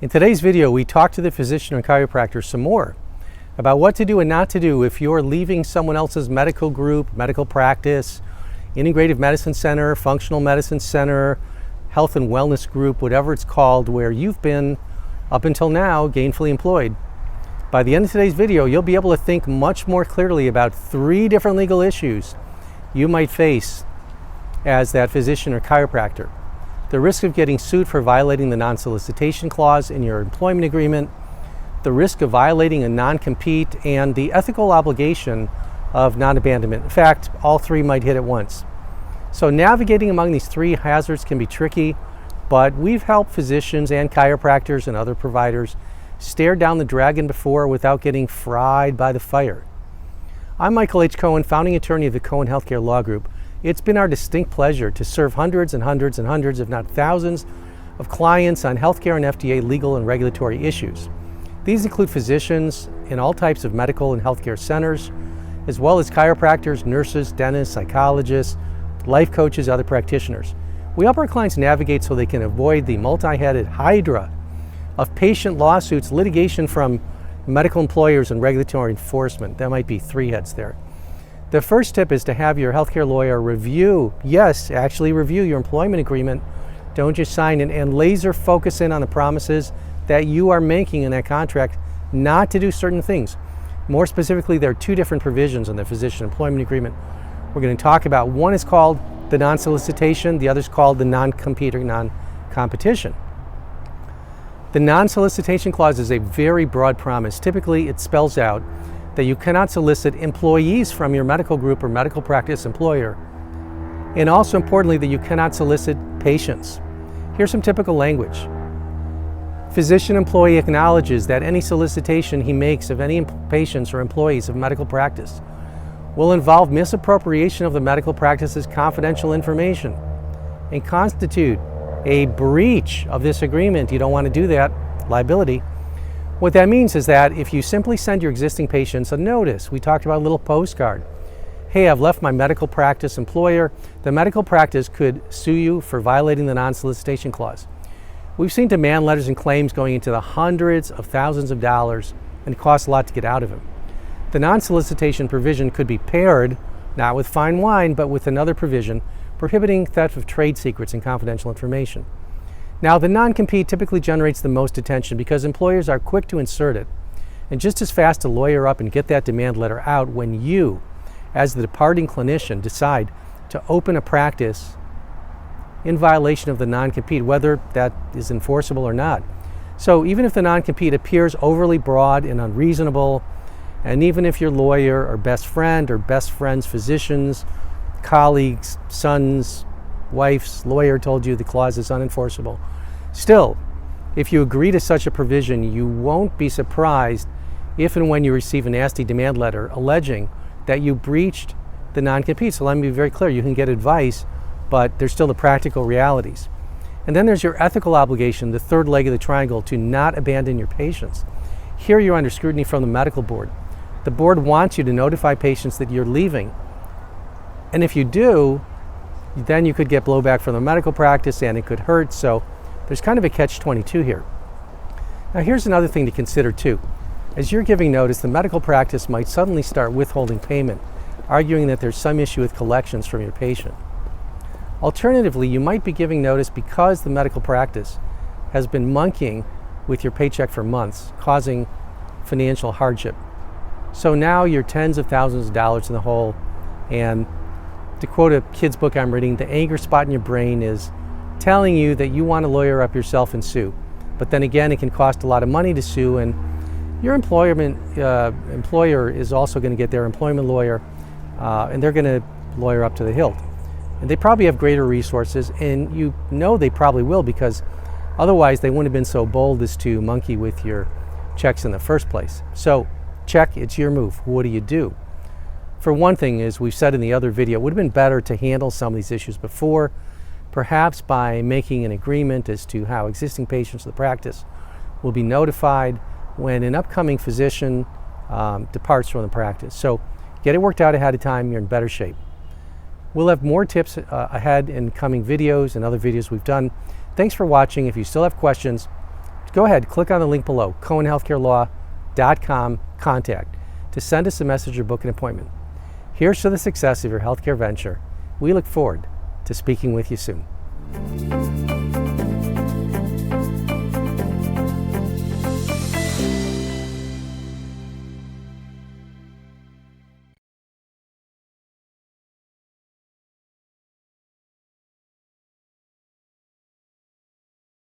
In today's video, we talk to the physician and chiropractor some more about what to do and not to do if you're leaving someone else's medical group, medical practice, integrative medicine center, functional medicine center, health and wellness group, whatever it's called, where you've been, up until now, gainfully employed. By the end of today's video, you'll be able to think much more clearly about 3 different legal issues you might face as that physician or chiropractor. The risk of getting sued for violating the non-solicitation clause in your employment agreement, the risk of violating a non-compete, and the ethical obligation of non-abandonment. In fact, all 3 might hit at once. So navigating among these 3 hazards can be tricky, but we've helped physicians and chiropractors and other providers stare down the dragon before without getting fried by the fire. I'm Michael H. Cohen, founding attorney of the Cohen Healthcare Law Group. It's been our distinct pleasure to serve hundreds and hundreds and hundreds, if not thousands, of clients on healthcare and FDA legal and regulatory issues. These include physicians in all types of medical and healthcare centers, as well as chiropractors, nurses, dentists, psychologists, life coaches, other practitioners. We help our clients navigate so they can avoid the multi-headed hydra of patient lawsuits, litigation from medical employers, and regulatory enforcement. That might be 3 heads there. The first tip is to have your healthcare lawyer review, actually review your employment agreement. Don't just sign it, and laser focus in on the promises that you are making in that contract not to do certain things. More specifically, there are 2 different provisions in the physician employment agreement we're going to talk about. One is called the non-solicitation, the other is called the non-compete or non-competition. The non-solicitation clause is a very broad promise. Typically, it spells out that you cannot solicit employees from your medical group or medical practice employer, and also importantly that you cannot solicit patients. Here's some typical language. Physician employee acknowledges that any solicitation he makes of any patients or employees of medical practice will involve misappropriation of the medical practice's confidential information and constitute a breach of this agreement. You don't want to do that, liability. What that means is that if you simply send your existing patients a notice, we talked about a little postcard, hey, I've left my medical practice employer, the medical practice could sue you for violating the non-solicitation clause. We've seen demand letters and claims going into the hundreds of thousands of dollars, and it costs a lot to get out of them. The non-solicitation provision could be paired, not with fine wine, but with another provision prohibiting theft of trade secrets and confidential information. Now, the non-compete typically generates the most attention because employers are quick to insert it and just as fast to lawyer up and get that demand letter out when you, as the departing clinician, decide to open a practice in violation of the non-compete, whether that is enforceable or not. So even if the non-compete appears overly broad and unreasonable, and even if your lawyer or best friend or best friend's physicians, colleagues, sons, wife's lawyer told you the clause is unenforceable, still, if you agree to such a provision, you won't be surprised if and when you receive a nasty demand letter alleging that you breached the non-compete. So let me be very clear, you can get advice, but there's still the practical realities. And then there's your ethical obligation, the 3rd leg of the triangle, to not abandon your patients. Here you're under scrutiny from the medical board. The board wants you to notify patients that you're leaving. And if you do, then you could get blowback from the medical practice and it could hurt. So there's kind of a catch-22 here. Now here's another thing to consider too. As you're giving notice, the medical practice might suddenly start withholding payment, arguing that there's some issue with collections from your patient. Alternatively, you might be giving notice because the medical practice has been monkeying with your paycheck for months, causing financial hardship. So now you're tens of thousands of dollars in the hole, and to quote a kid's book I'm reading, the anger spot in your brain is telling you that you want to lawyer up yourself and sue. But then again, it can cost a lot of money to sue, and your employer is also going to get their employment lawyer, and they're going to lawyer up to the hilt. And they probably have greater resources, and you know they probably will, because otherwise they wouldn't have been so bold as to monkey with your checks in the first place. So check, it's your move. What do you do? For one thing, as we've said in the other video, it would have been better to handle some of these issues before, perhaps by making an agreement as to how existing patients of the practice will be notified when an upcoming physician departs from the practice. So get it worked out ahead of time, you're in better shape. We'll have more tips ahead in coming videos and other videos we've done. Thanks for watching. If you still have questions, go ahead, click on the link below, cohenhealthcarelaw.com contact, to send us a message or book an appointment. Here's to the success of your healthcare venture. We look forward to speaking with you soon.